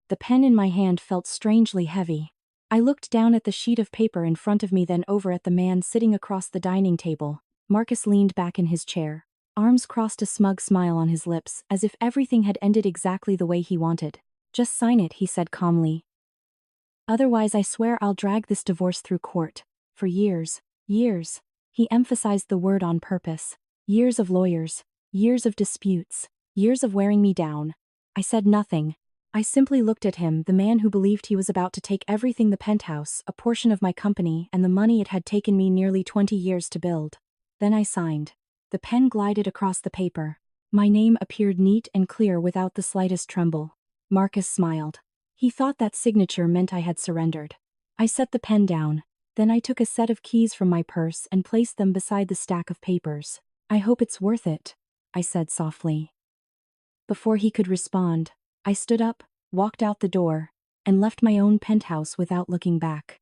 The pen in my hand felt strangely heavy. I looked down at the sheet of paper in front of me, then over at the man sitting across the dining table. Marcus leaned back in his chair, arms crossed, a smug smile on his lips, as if everything had ended exactly the way he wanted. "Just sign it," he said calmly. "Otherwise I swear I'll drag this divorce through court. For years, years." He emphasized the word on purpose. Years of lawyers, years of disputes, years of wearing me down. I said nothing. I simply looked at him, the man who believed he was about to take everything, the penthouse, a portion of my company, and the money it had taken me nearly 20 years to build. Then I signed. The pen glided across the paper. My name appeared neat and clear without the slightest tremble. Marcus smiled. He thought that signature meant I had surrendered. I set the pen down. Then I took a set of keys from my purse and placed them beside the stack of papers. "I hope it's worth it," I said softly. Before he could respond, I stood up, walked out the door, and left my own penthouse without looking back.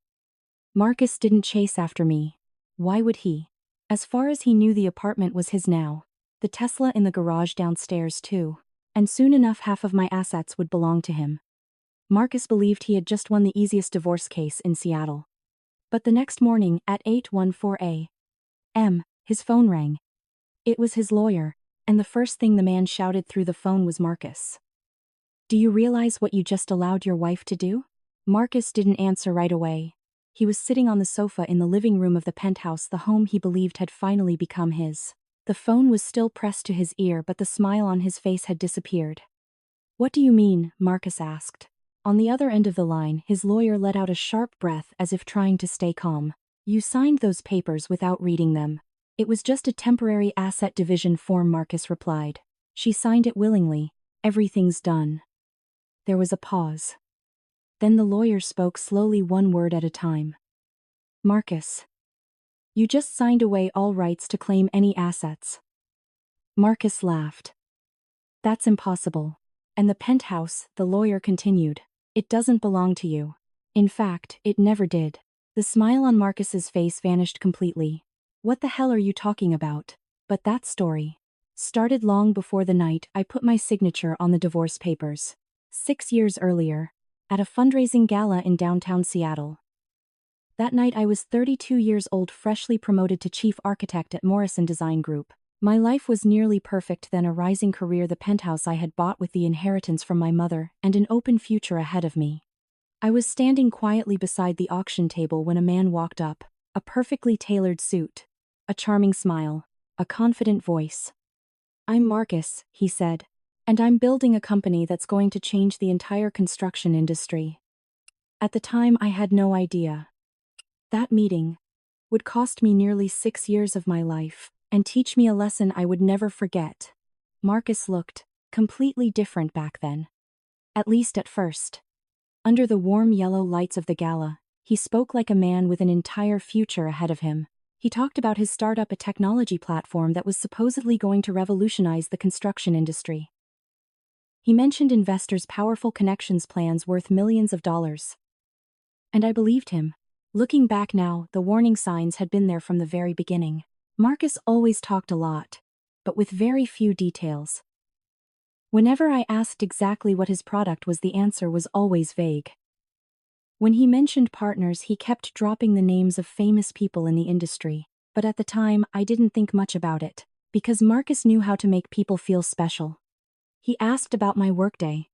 Marcus didn't chase after me. Why would he? As far as he knew, the apartment was his now. The Tesla in the garage downstairs too. And soon enough half of my assets would belong to him. Marcus believed he had just won the easiest divorce case in Seattle. But the next morning at 8:14 a.m., his phone rang. It was his lawyer, and the first thing the man shouted through the phone was, "Marcus, do you realize what you just allowed your wife to do?" Marcus didn't answer right away. He was sitting on the sofa in the living room of the penthouse, the home he believed had finally become his. The phone was still pressed to his ear, but the smile on his face had disappeared. "What do you mean?" Marcus asked. On the other end of the line, his lawyer let out a sharp breath as if trying to stay calm. "You signed those papers without reading them." "It was just a temporary asset division form," Marcus replied. "She signed it willingly. Everything's done." There was a pause. Then the lawyer spoke slowly, one word at a time. "Marcus, you just signed away all rights to claim any assets." Marcus laughed. "That's impossible. And the penthouse," the lawyer continued, "it doesn't belong to you. In fact, it never did." The smile on Marcus's face vanished completely. "What the hell are you talking about?" But that story started long before the night I put my signature on the divorce papers. 6 years earlier, at a fundraising gala in downtown Seattle. That night I was 32 years old, freshly promoted to chief architect at Morrison Design Group. My life was nearly perfect then, a rising career, the penthouse I had bought with the inheritance from my mother, and an open future ahead of me. I was standing quietly beside the auction table when a man walked up, a perfectly tailored suit, a charming smile, a confident voice. "I'm Marcus," he said, "and I'm building a company that's going to change the entire construction industry." At the time I had no idea. That meeting would cost me nearly 6 years of my life, and teach me a lesson I would never forget. Marcus looked completely different back then. At least at first. Under the warm yellow lights of the gala, he spoke like a man with an entire future ahead of him. He talked about his startup, a technology platform that was supposedly going to revolutionize the construction industry. He mentioned investors' powerful connections, plans worth millions of dollars. And I believed him. Looking back now, the warning signs had been there from the very beginning. Marcus always talked a lot, but with very few details. Whenever I asked exactly what his product was, the answer was always vague. When he mentioned partners, he kept dropping the names of famous people in the industry, but at the time I didn't think much about it, because Marcus knew how to make people feel special. He asked about my workday.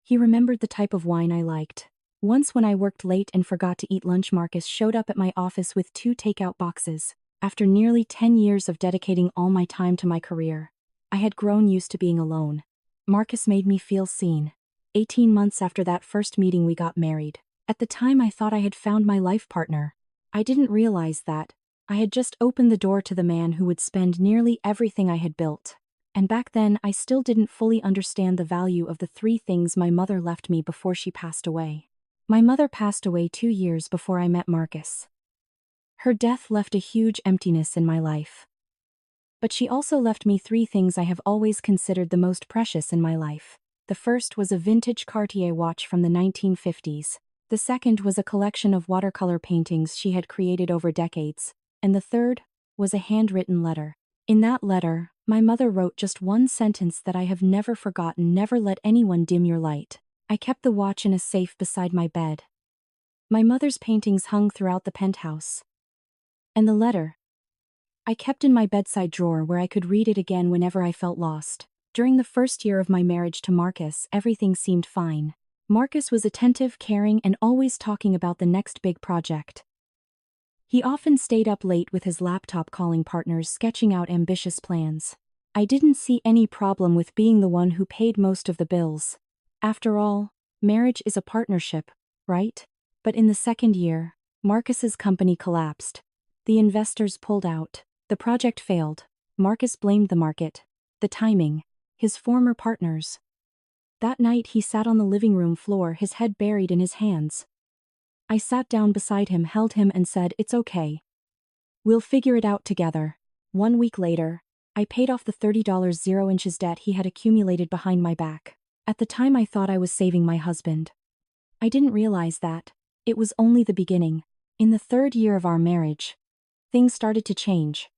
He remembered the type of wine I liked. Once when I worked late and forgot to eat lunch, Marcus showed up at my office with 2 takeout boxes. After nearly 10 years of dedicating all my time to my career, I had grown used to being alone. Marcus made me feel seen. 18 months after that first meeting, we got married. At the time I thought I had found my life partner. I didn't realize that I had just opened the door to the man who would spend nearly everything I had built. And back then I still didn't fully understand the value of the 3 things my mother left me before she passed away. My mother passed away 2 years before I met Marcus. Her death left a huge emptiness in my life. But she also left me 3 things I have always considered the most precious in my life. The first was a vintage Cartier watch from the 1950s. The second was a collection of watercolor paintings she had created over decades. And the third was a handwritten letter. In that letter, my mother wrote just one sentence that I have never forgotten: "Never let anyone dim your light." I kept the watch in a safe beside my bed. My mother's paintings hung throughout the penthouse. And the letter I kept in my bedside drawer where I could read it again whenever I felt lost. During the first year of my marriage to Marcus, everything seemed fine. Marcus was attentive, caring, and always talking about the next big project. He often stayed up late with his laptop calling partners, sketching out ambitious plans. I didn't see any problem with being the one who paid most of the bills. After all, marriage is a partnership, right? But in the second year, Marcus's company collapsed. The investors pulled out. The project failed. Marcus blamed the market, the timing, his former partners. That night he sat on the living room floor, his head buried in his hands. I sat down beside him, held him, and said, "It's okay. We'll figure it out together." 1 week later, I paid off the $30 0 debt he had accumulated behind my back. At the time I thought I was saving my husband. I didn't realize that it was only the beginning. In the third year of our marriage, things started to change.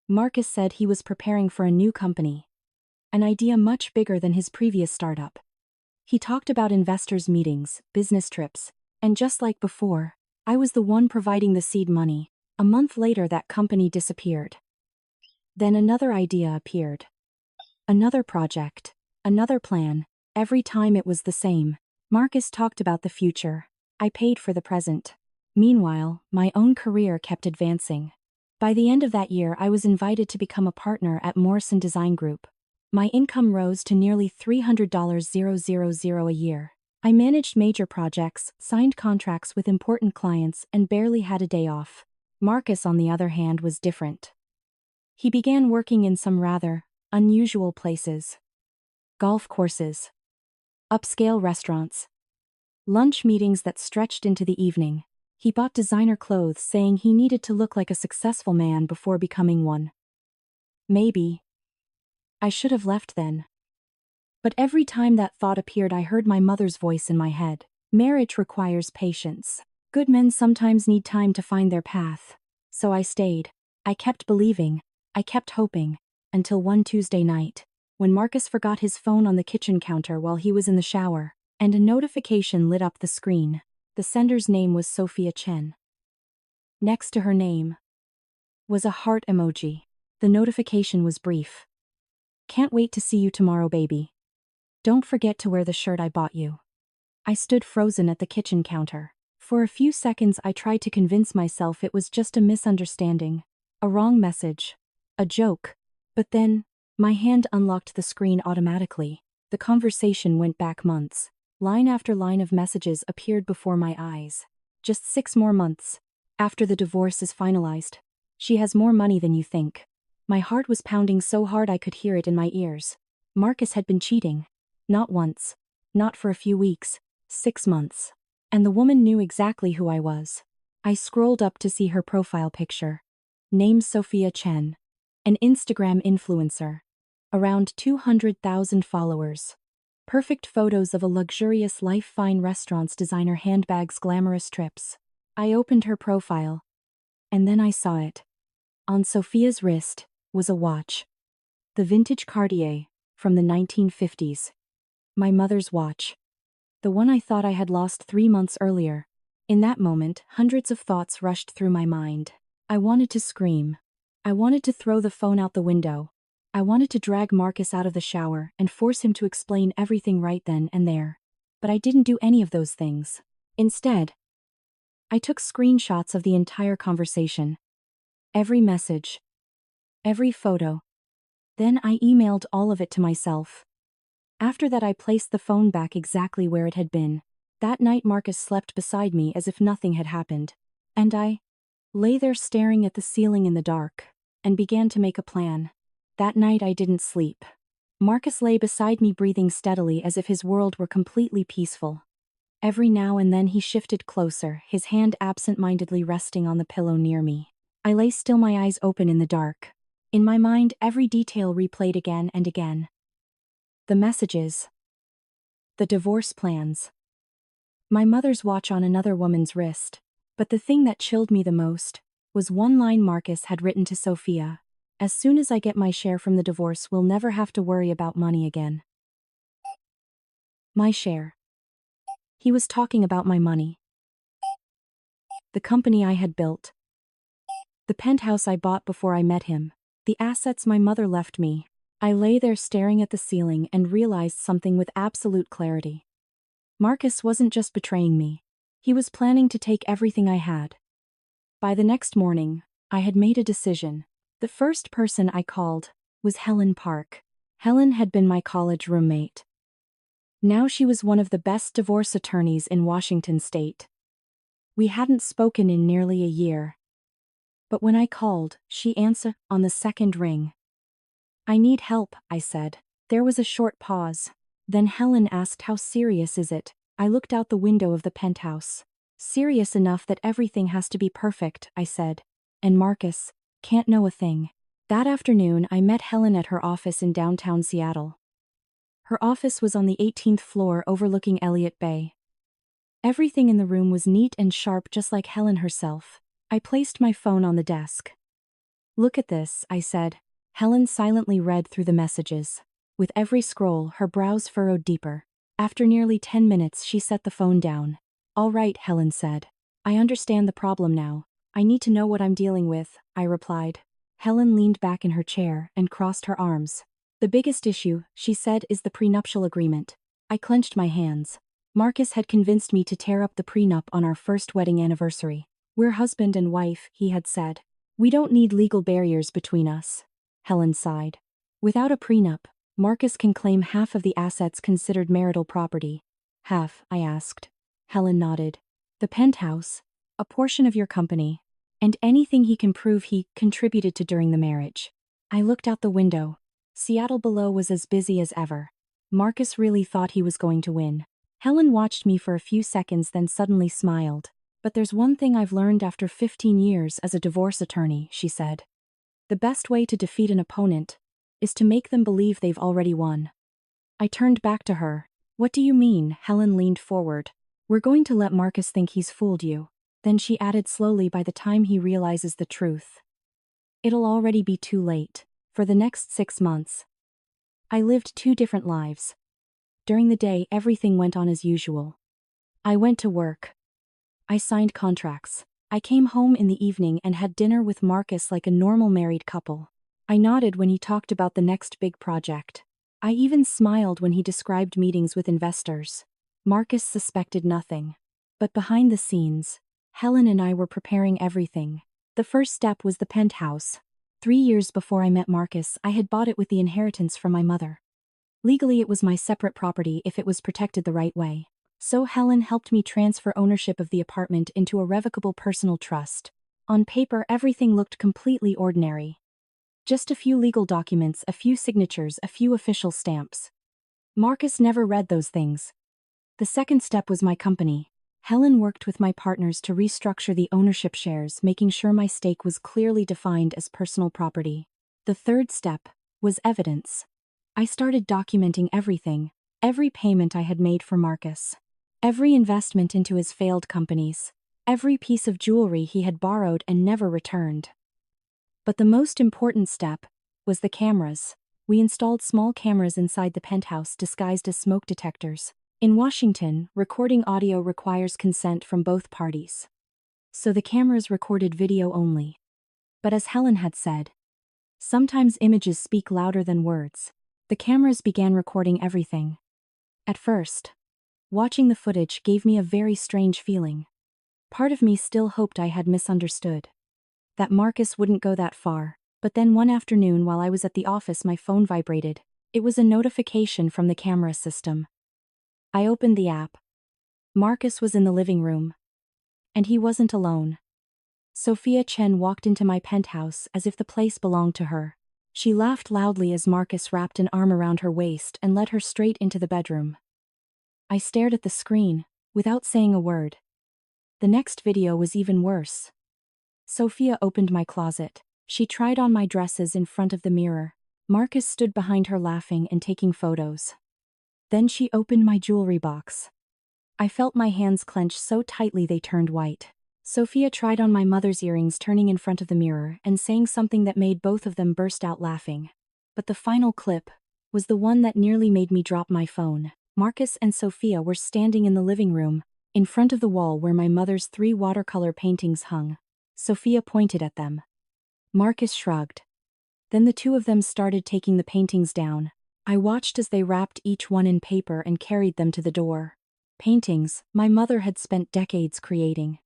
Marcus said he was preparing for a new company, an idea much bigger than his previous startup. He talked about investors' meetings, business trips, and just like before, I was the one providing the seed money. A month later, that company disappeared. Then another idea appeared. Another project, another plan. Every time it was the same. Marcus talked about the future. I paid for the present. Meanwhile, my own career kept advancing. By the end of that year, I was invited to become a partner at Morrison Design Group. My income rose to nearly $300,000 a year. I managed major projects, signed contracts with important clients, and barely had a day off. Marcus, on the other hand, was different. He began working in some rather unusual places. Golf courses, upscale restaurants, lunch meetings that stretched into the evening. He bought designer clothes, saying he needed to look like a successful man before becoming one. Maybe I should have left then. But every time that thought appeared, I heard my mother's voice in my head. Marriage requires patience. Good men sometimes need time to find their path. So I stayed. I kept believing. I kept hoping. Until one Tuesday night, when Marcus forgot his phone on the kitchen counter while he was in the shower, and a notification lit up the screen. The sender's name was Sophia Chen. Next to her name was a heart emoji. The notification was brief. "Can't wait to see you tomorrow, baby. Don't forget to wear the shirt I bought you." I stood frozen at the kitchen counter. For a few seconds I tried to convince myself it was just a misunderstanding, a wrong message, a joke. But then, my hand unlocked the screen automatically. The conversation went back months. Line after line of messages appeared before my eyes. "Just 6 more months. After the divorce is finalized. She has more money than you think." My heart was pounding so hard I could hear it in my ears. Marcus had been cheating. Not once. Not for a few weeks. 6 months. And the woman knew exactly who I was. I scrolled up to see her profile picture. Name Sophia Chen. An Instagram influencer. Around 200,000 followers. Perfect photos of a luxurious life, fine restaurants, designer handbags, glamorous trips. I opened her profile. And then I saw it. On Sophia's wrist was a watch. The vintage Cartier, from the 1950s. My mother's watch. The one I thought I had lost 3 months earlier. In that moment, hundreds of thoughts rushed through my mind. I wanted to scream. I wanted to throw the phone out the window. I wanted to drag Marcus out of the shower and force him to explain everything right then and there. But I didn't do any of those things. Instead, I took screenshots of the entire conversation. Every message. Every photo. Then I emailed all of it to myself. After that I placed the phone back exactly where it had been. That night Marcus slept beside me as if nothing had happened. And I lay there staring at the ceiling in the dark, and began to make a plan. That night I didn't sleep. Marcus lay beside me, breathing steadily as if his world were completely peaceful. Every now and then he shifted closer, his hand absent-mindedly resting on the pillow near me. I lay still, my eyes open in the dark. In my mind, every detail replayed again and again. The messages. The divorce plans. My mother's watch on another woman's wrist. But the thing that chilled me the most was one line Marcus had written to Sophia. "As soon as I get my share from the divorce, we'll never have to worry about money again." My share. He was talking about my money. The company I had built. The penthouse I bought before I met him. The assets my mother left me. I lay there staring at the ceiling and realized something with absolute clarity. Marcus wasn't just betraying me. He was planning to take everything I had. By the next morning, I had made a decision. The first person I called was Helen Park. Helen had been my college roommate. Now she was one of the best divorce attorneys in Washington state. We hadn't spoken in nearly a year. But when I called, she answered on the second ring. "I need help," I said. There was a short pause. Then Helen asked, "How serious is it?" I looked out the window of the penthouse. "Serious enough that everything has to be perfect," I said. "And Marcus can't know a thing." That afternoon, I met Helen at her office in downtown Seattle. Her office was on the 18th floor overlooking Elliott Bay. Everything in the room was neat and sharp, just like Helen herself. I placed my phone on the desk. "Look at this," I said. Helen silently read through the messages. With every scroll, her brows furrowed deeper. After nearly 10 minutes, she set the phone down. "All right," Helen said. "I understand the problem now. I need to know what I'm dealing with," I replied. Helen leaned back in her chair and crossed her arms. "The biggest issue," she said, "is the prenuptial agreement." I clenched my hands. Marcus had convinced me to tear up the prenup on our first wedding anniversary. "We're husband and wife," he had said. "We don't need legal barriers between us." Helen sighed. "Without a prenup, Marcus can claim half of the assets considered marital property." "Half?" I asked. Helen nodded. "The penthouse, a portion of your company, and anything he can prove he contributed to during the marriage." I looked out the window. Seattle below was as busy as ever. Marcus really thought he was going to win. Helen watched me for a few seconds, then suddenly smiled. "But there's one thing I've learned after 15 years as a divorce attorney," she said. "The best way to defeat an opponent is to make them believe they've already won." I turned back to her. "What do you mean?" Helen leaned forward. "We're going to let Marcus think he's fooled you." Then she added slowly, "By the time he realizes the truth, it'll already be too late." For the next 6 months, I lived 2 different lives. During the day, everything went on as usual. I went to work. I signed contracts. I came home in the evening and had dinner with Marcus like a normal married couple. I nodded when he talked about the next big project. I even smiled when he described meetings with investors. Marcus suspected nothing. But behind the scenes, Helen and I were preparing everything. The first step was the penthouse. 3 years before I met Marcus, I had bought it with the inheritance from my mother. Legally, it was my separate property if it was protected the right way. So Helen helped me transfer ownership of the apartment into a revocable personal trust. On paper, everything looked completely ordinary. Just a few legal documents, a few signatures, a few official stamps. Marcus never read those things. The second step was my company. Helen worked with my partners to restructure the ownership shares, making sure my stake was clearly defined as personal property. The third step was evidence. I started documenting everything, every payment I had made for Marcus, every investment into his failed companies, every piece of jewelry he had borrowed and never returned. But the most important step was the cameras. We installed small cameras inside the penthouse disguised as smoke detectors. In Washington, recording audio requires consent from both parties. So the cameras recorded video only. But as Helen had said, sometimes images speak louder than words. The cameras began recording everything. At first, watching the footage gave me a very strange feeling. Part of me still hoped I had misunderstood, that Marcus wouldn't go that far. But then one afternoon while I was at the office, my phone vibrated. It was a notification from the camera system. I opened the app. Marcus was in the living room. And he wasn't alone. Sophia Chen walked into my penthouse as if the place belonged to her. She laughed loudly as Marcus wrapped an arm around her waist and led her straight into the bedroom. I stared at the screen, without saying a word. The next video was even worse. Sophia opened my closet. She tried on my dresses in front of the mirror. Marcus stood behind her laughing and taking photos. Then she opened my jewelry box. I felt my hands clench so tightly they turned white. Sophia tried on my mother's earrings, turning in front of the mirror and saying something that made both of them burst out laughing. But the final clip was the one that nearly made me drop my phone. Marcus and Sophia were standing in the living room, in front of the wall where my mother's 3 watercolor paintings hung. Sophia pointed at them. Marcus shrugged. Then the two of them started taking the paintings down. I watched as they wrapped each one in paper and carried them to the door. Paintings my mother had spent decades creating.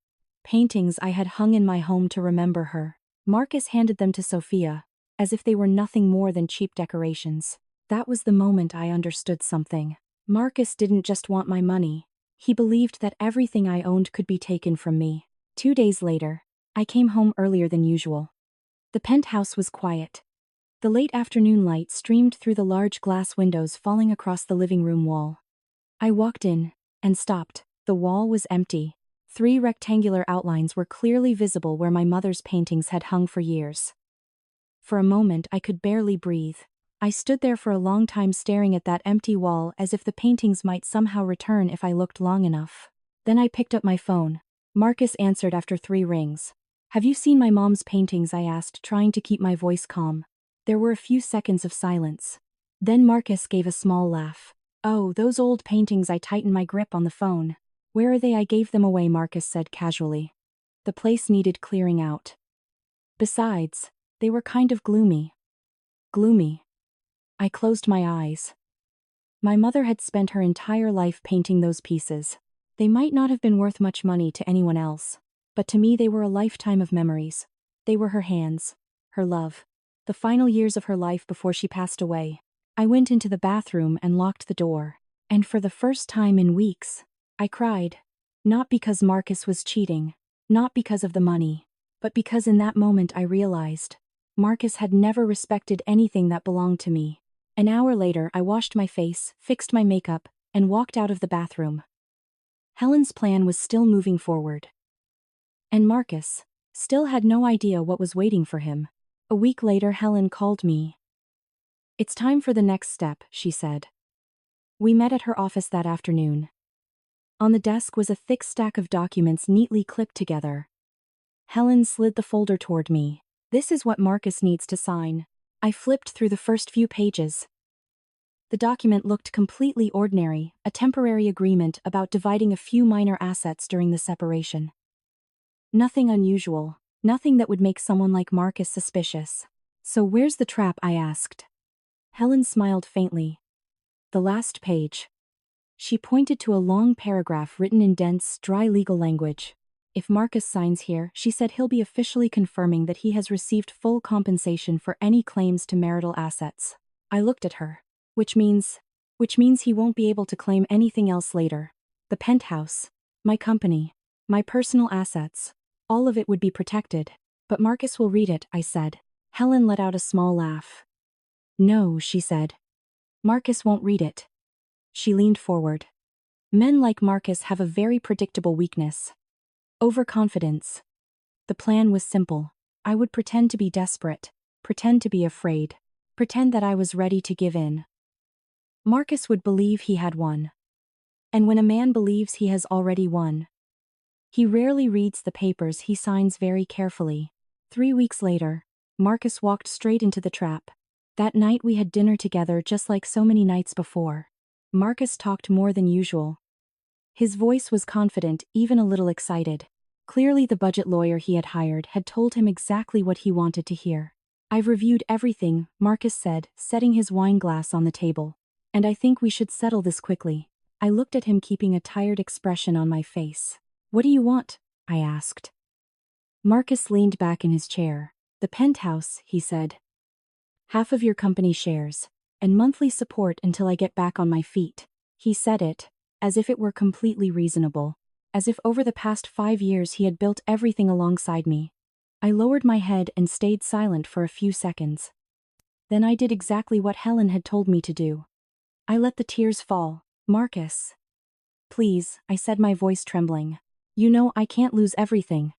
Paintings I had hung in my home to remember her. Marcus handed them to Sophia, as if they were nothing more than cheap decorations. That was the moment I understood something. Marcus didn't just want my money. He believed that everything I owned could be taken from me. 2 days later, I came home earlier than usual. The penthouse was quiet. The late afternoon light streamed through the large glass windows falling across the living room wall. I walked in and stopped. The wall was empty. 3 rectangular outlines were clearly visible where my mother's paintings had hung for years. For a moment I could barely breathe. I stood there for a long time staring at that empty wall as if the paintings might somehow return if I looked long enough. Then I picked up my phone. Marcus answered after 3 rings. "Have you seen my mom's paintings?" I asked, trying to keep my voice calm. There were a few seconds of silence. Then Marcus gave a small laugh. "Oh, those old paintings." I tightened my grip on the phone. "Where are they?" "I gave them away," Marcus said casually. "The place needed clearing out. Besides, they were kind of gloomy." Gloomy. I closed my eyes. My mother had spent her entire life painting those pieces. They might not have been worth much money to anyone else, but to me they were a lifetime of memories. They were her hands, her love, the final years of her life before she passed away. I went into the bathroom and locked the door, and for the first time in weeks, I cried. Not because Marcus was cheating, not because of the money, but because in that moment I realized Marcus had never respected anything that belonged to me. An hour later, I washed my face, fixed my makeup, and walked out of the bathroom. Helen's plan was still moving forward. And Marcus still had no idea what was waiting for him. A week later, Helen called me. "It's time for the next step," she said. We met at her office that afternoon. On the desk was a thick stack of documents neatly clipped together. Helen slid the folder toward me. "This is what Marcus needs to sign." I flipped through the first few pages. The document looked completely ordinary, a temporary agreement about dividing a few minor assets during the separation. Nothing unusual, nothing that would make someone like Marcus suspicious. "So where's the trap?" I asked. Helen smiled faintly. "The last page." She pointed to a long paragraph written in dense, dry legal language. "If Marcus signs here," she said, "he'll be officially confirming that he has received full compensation for any claims to marital assets." I looked at her. Which means he won't be able to claim anything else later. The penthouse, my company, my personal assets, all of it would be protected. "But Marcus will read it," I said. Helen let out a small laugh. "No," she said. "Marcus won't read it." She leaned forward. Men like Marcus have a very predictable weakness. Overconfidence. The plan was simple. I would pretend to be desperate, pretend to be afraid, pretend that I was ready to give in. Marcus would believe he had won. And when a man believes he has already won, he rarely reads the papers he signs very carefully. 3 weeks later, Marcus walked straight into the trap. That night we had dinner together just like so many nights before. Marcus talked more than usual. His voice was confident, even a little excited. Clearly the budget lawyer he had hired had told him exactly what he wanted to hear. "I've reviewed everything," Marcus said, setting his wine glass on the table. "And I think we should settle this quickly." I looked at him, keeping a tired expression on my face. "What do you want?" I asked. Marcus leaned back in his chair. "The penthouse," he said. "Half of your company shares, and monthly support until I get back on my feet." He said it as if it were completely reasonable, as if over the past 5 years he had built everything alongside me. I lowered my head and stayed silent for a few seconds. Then I did exactly what Helen had told me to do. I let the tears fall. "Marcus. Please," I said, my voice trembling. "You know I can't lose everything."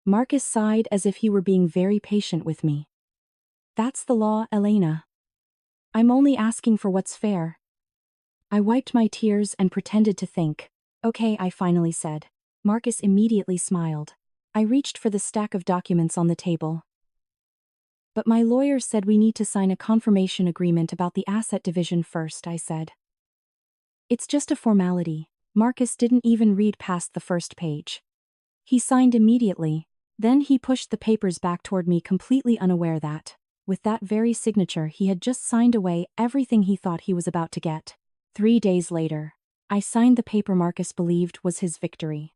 Marcus sighed as if he were being very patient with me. "That's the law, Elena. I'm only asking for what's fair." I wiped my tears and pretended to think. "Okay," I finally said. Marcus immediately smiled. I reached for the stack of documents on the table. "But my lawyer said we need to sign a confirmation agreement about the asset division first," I said. It's just a formality. Marcus didn't even read past the first page. He signed immediately. Then he pushed the papers back toward me, completely unaware that, with that very signature, he had just signed away everything he thought he was about to get. 3 days later, I signed the paper Marcus believed was his victory.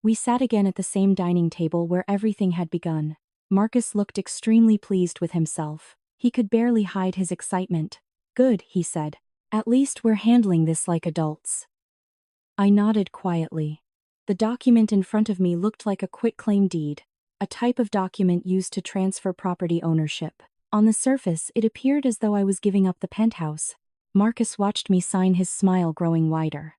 We sat again at the same dining table where everything had begun. Marcus looked extremely pleased with himself. He could barely hide his excitement. "Good," he said. "At least we're handling this like adults." I nodded quietly. The document in front of me looked like a quitclaim deed, a type of document used to transfer property ownership. On the surface, it appeared as though I was giving up the penthouse. Marcus watched me sign, his smile growing wider.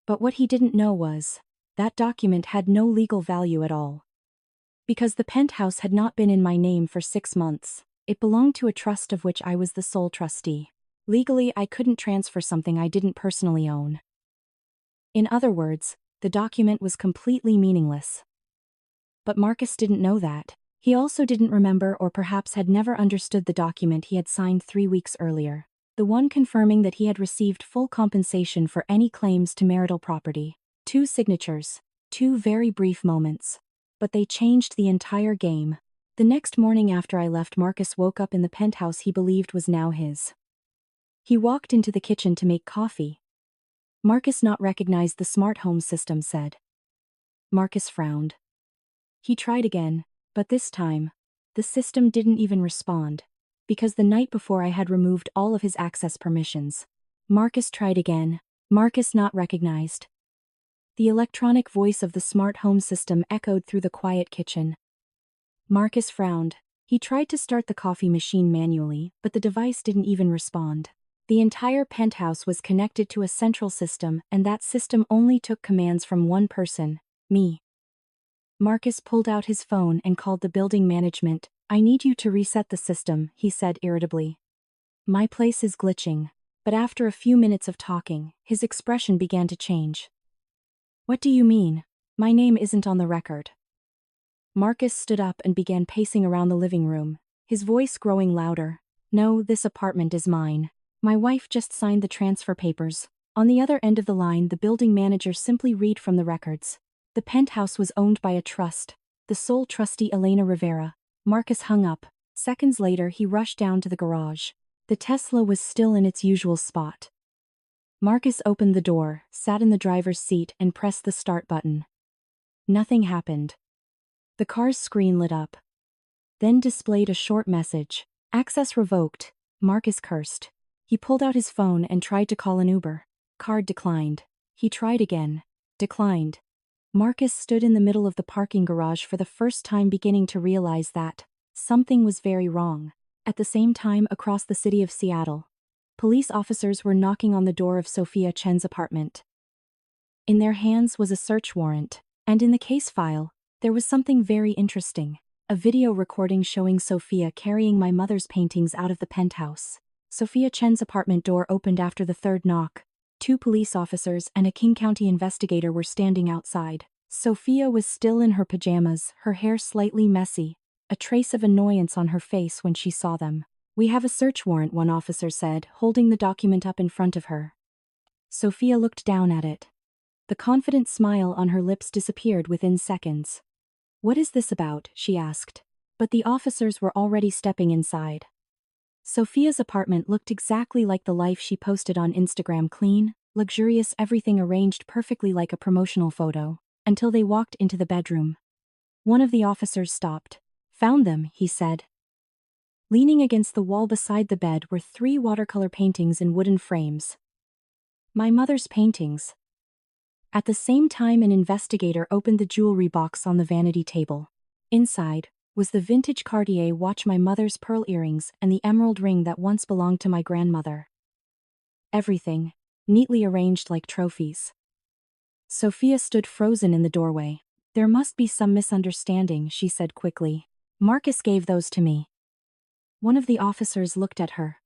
But what he didn't know was, that document had no legal value at all. Because the penthouse had not been in my name for 6 months, it belonged to a trust of which I was the sole trustee. Legally, I couldn't transfer something I didn't personally own. In other words, the document was completely meaningless. But Marcus didn't know that. He also didn't remember, or perhaps had never understood, the document he had signed 3 weeks earlier. The one confirming that he had received full compensation for any claims to marital property. 2 signatures. 2 very brief moments. But they changed the entire game. The next morning after I left, Marcus woke up in the penthouse he believed was now his. He walked into the kitchen to make coffee. Marcus not recognized the smart home system said. Marcus frowned. He tried again, but this time, the system didn't even respond. Because the night before I had removed all of his access permissions. Marcus tried again. Marcus not recognized. The electronic voice of the smart home system echoed through the quiet kitchen. Marcus frowned. He tried to start the coffee machine manually, but the device didn't even respond. The entire penthouse was connected to a central system, and that system only took commands from one person, me. Marcus pulled out his phone and called the building management. "I need you to reset the system," he said irritably. "My place is glitching." But after a few minutes of talking, his expression began to change. "What do you mean? My name isn't on the record." Marcus stood up and began pacing around the living room, his voice growing louder. "No, this apartment is mine. My wife just signed the transfer papers." On the other end of the line, the building manager simply read from the records. The penthouse was owned by a trust, the sole trustee Elena Rivera. Marcus hung up. Seconds later, he rushed down to the garage. The Tesla was still in its usual spot. Marcus opened the door, sat in the driver's seat, and pressed the start button. Nothing happened. The car's screen lit up. Then displayed a short message. "Access revoked." Marcus cursed. He pulled out his phone and tried to call an Uber. Card declined. He tried again. Declined. Marcus stood in the middle of the parking garage for the first time, beginning to realize that something was very wrong. At the same time, across the city of Seattle, police officers were knocking on the door of Sophia Chen's apartment. In their hands was a search warrant, and in the case file, there was something very interesting. A video recording showing Sophia carrying my mother's paintings out of the penthouse. Sophia Chen's apartment door opened after the third knock. 2 police officers and a King County investigator were standing outside. Sophia was still in her pajamas, her hair slightly messy, a trace of annoyance on her face when she saw them. "We have a search warrant," one officer said, holding the document up in front of her. Sophia looked down at it. The confident smile on her lips disappeared within seconds. "What is this about?" she asked. But the officers were already stepping inside. Sophia's apartment looked exactly like the life she posted on Instagram, clean, luxurious, everything arranged perfectly like a promotional photo, until they walked into the bedroom. One of the officers stopped. "Found them," he said. Leaning against the wall beside the bed were 3 watercolor paintings in wooden frames. My mother's paintings. At the same time, an investigator opened the jewelry box on the vanity table. Inside was the vintage Cartier watch, my mother's pearl earrings, and the emerald ring that once belonged to my grandmother. Everything, neatly arranged like trophies. Sophia stood frozen in the doorway. "There must be some misunderstanding," she said quickly. "Marcus gave those to me." One of the officers looked at her.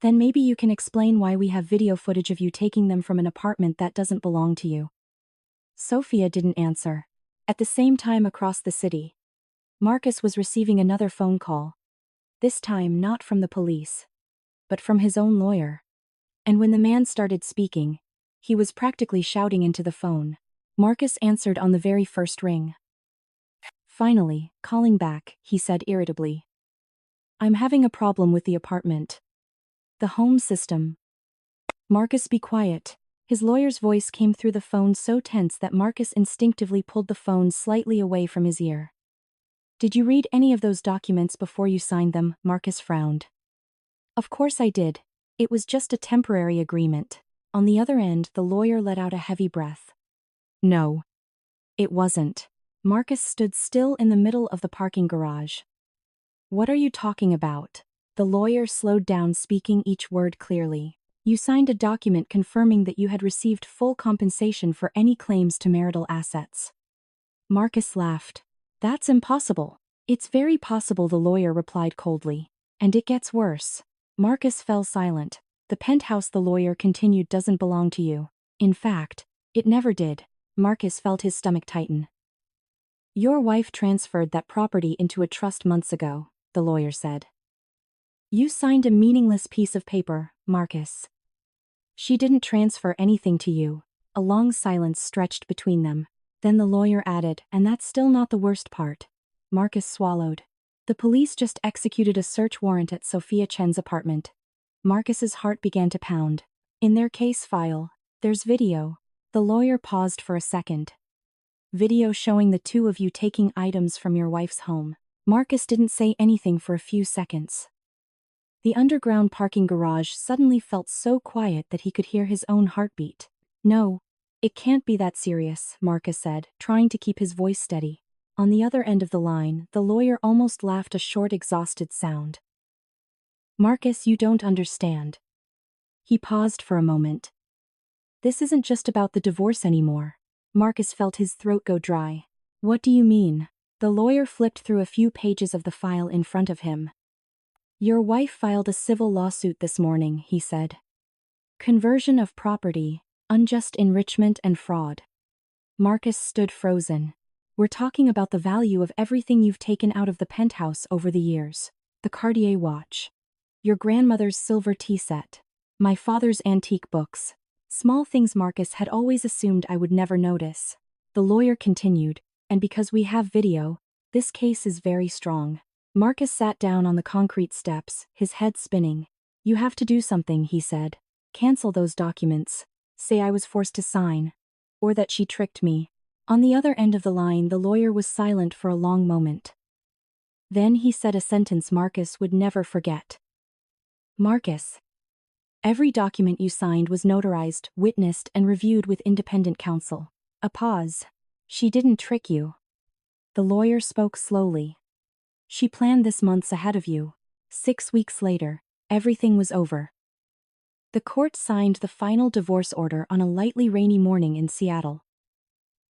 "Then maybe you can explain why we have video footage of you taking them from an apartment that doesn't belong to you." Sophia didn't answer. At the same time, across the city, Marcus was receiving another phone call. This time not from the police, but from his own lawyer. And when the man started speaking, he was practically shouting into the phone. Marcus answered on the very first ring. Finally, calling back, he said irritably, "I'm having a problem with the apartment. The home system." "Marcus, be quiet." His lawyer's voice came through the phone so tense that Marcus instinctively pulled the phone slightly away from his ear. "Did you read any of those documents before you signed them?" Marcus frowned. "Of course I did. It was just a temporary agreement." On the other end, the lawyer let out a heavy breath. "No. It wasn't." Marcus stood still in the middle of the parking garage. "What are you talking about?" The lawyer slowed down, speaking each word clearly. "You signed a document confirming that you had received full compensation for any claims to marital assets." Marcus laughed. "That's impossible." "It's very possible," the lawyer replied coldly. "And it gets worse." Marcus fell silent. "The penthouse," the lawyer continued, "doesn't belong to you. In fact, it never did." Marcus felt his stomach tighten. "Your wife transferred that property into a trust months ago," the lawyer said. "You signed a meaningless piece of paper, Marcus." "She didn't transfer anything to you." A long silence stretched between them. Then the lawyer added, "And that's still not the worst part." Marcus swallowed. "The police just executed a search warrant at Sophia Chen's apartment." Marcus's heart began to pound. "In their case file, there's video." The lawyer paused for a second. "Video showing the two of you taking items from your wife's home." Marcus didn't say anything for a few seconds. The underground parking garage suddenly felt so quiet that he could hear his own heartbeat. "No, it can't be that serious," Marcus said, trying to keep his voice steady. On the other end of the line, the lawyer almost laughed, a short, exhausted sound. "Marcus, you don't understand." He paused for a moment. "This isn't just about the divorce anymore." Marcus felt his throat go dry. "What do you mean?" The lawyer flipped through a few pages of the file in front of him. "Your wife filed a civil lawsuit this morning," he said. "Conversion of property, unjust enrichment and fraud." Marcus stood frozen. "We're talking about the value of everything you've taken out of the penthouse over the years. The Cartier watch. Your grandmother's silver tea set. My father's antique books. Small things Marcus had always assumed I would never notice." The lawyer continued, "And because we have video, this case is very strong." Marcus sat down on the concrete steps, his head spinning. "You have to do something," he said. "Cancel those documents. Say I was forced to sign. Or that she tricked me." On the other end of the line, the lawyer was silent for a long moment. Then he said a sentence Marcus would never forget. "Marcus, every document you signed was notarized, witnessed, and reviewed with independent counsel." A pause. "She didn't trick you." The lawyer spoke slowly. "She planned this months ahead of you." 6 weeks later, everything was over. The court signed the final divorce order on a lightly rainy morning in Seattle.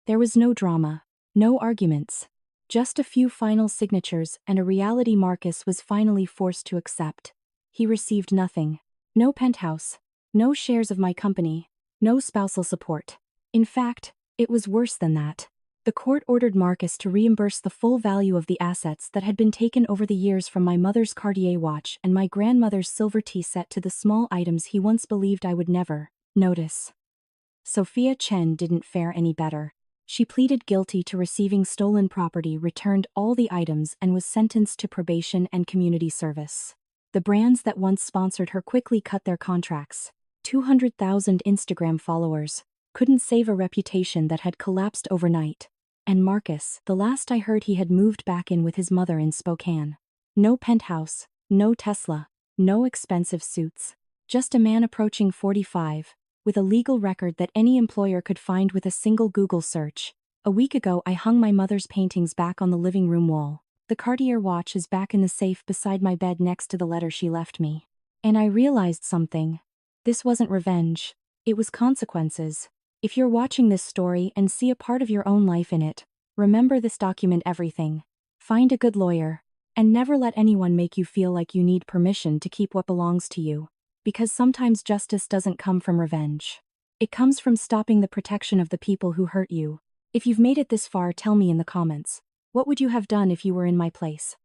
There was no drama, no arguments, just a few final signatures and a reality Marcus was finally forced to accept. He received nothing. No penthouse, no shares of my company, no spousal support. In fact, it was worse than that. The court ordered Marcus to reimburse the full value of the assets that had been taken over the years, from my mother's Cartier watch and my grandmother's silver tea set to the small items he once believed I would never notice. Sophia Chen didn't fare any better. She pleaded guilty to receiving stolen property, returned all the items, and was sentenced to probation and community service. The brands that once sponsored her quickly cut their contracts. 200,000 Instagram followers couldn't save a reputation that had collapsed overnight. And Marcus, the last I heard, he had moved back in with his mother in Spokane. No penthouse, no Tesla, no expensive suits. Just a man approaching 45, with a legal record that any employer could find with a single Google search. A week ago I hung my mother's paintings back on the living room wall. The Cartier watch is back in the safe beside my bed next to the letter she left me. And I realized something. This wasn't revenge. It was consequences. If you're watching this story and see a part of your own life in it, remember this: document everything. Find a good lawyer. And never let anyone make you feel like you need permission to keep what belongs to you. Because sometimes justice doesn't come from revenge. It comes from stopping the protection of the people who hurt you. If you've made it this far, tell me in the comments. What would you have done if you were in my place?